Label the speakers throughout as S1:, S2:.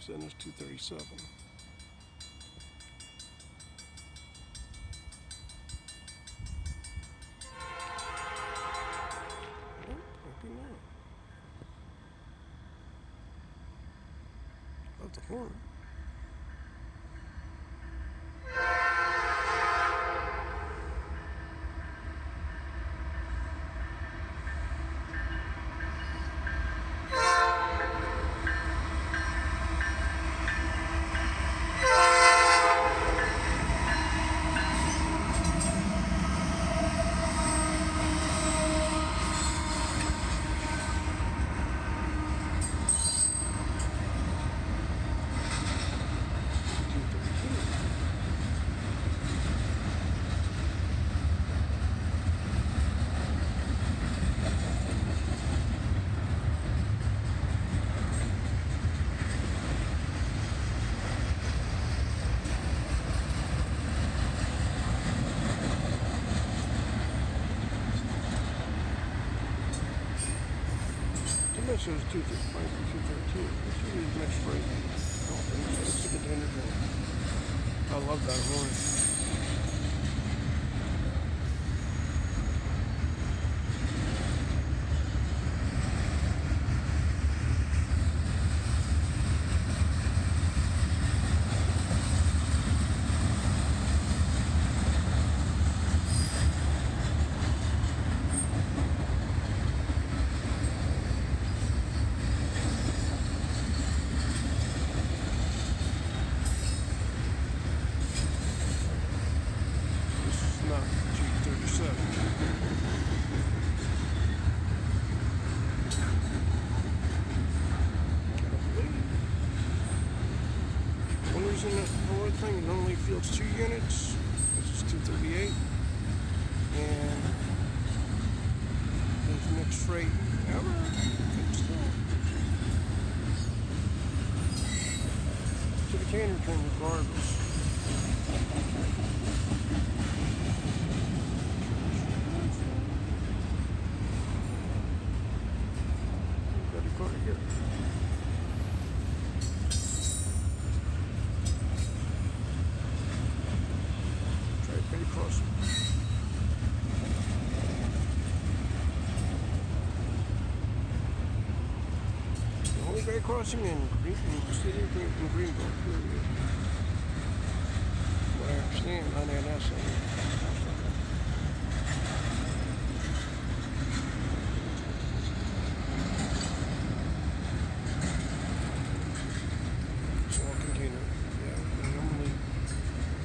S1: NS237. Nope, maybe not. Love the horn. That shows 213. This is mixed freight. It's a container train. I love that horn. Not G37. One reason that whole thing normally fields 2 units. This is 238. And there's mixed freight. However, it's still to the container train regardless. Here. Try Bay Crossing. The only Bay Crossing in the city of Greenville, period. What I understand on NS.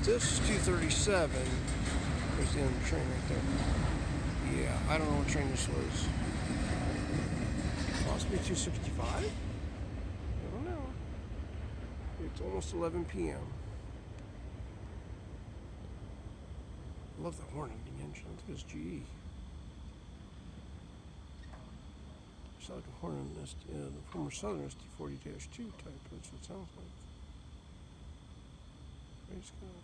S1: This is 237. There's the end of the train right there. Yeah, I don't know what train this was. Possibly 265? I don't know. It's almost 11 p.m. I love the horn of the engine. I think it's GE. It's like a horn in this, the former Southern ST40-2 type. That's what it sounds like. Praise God.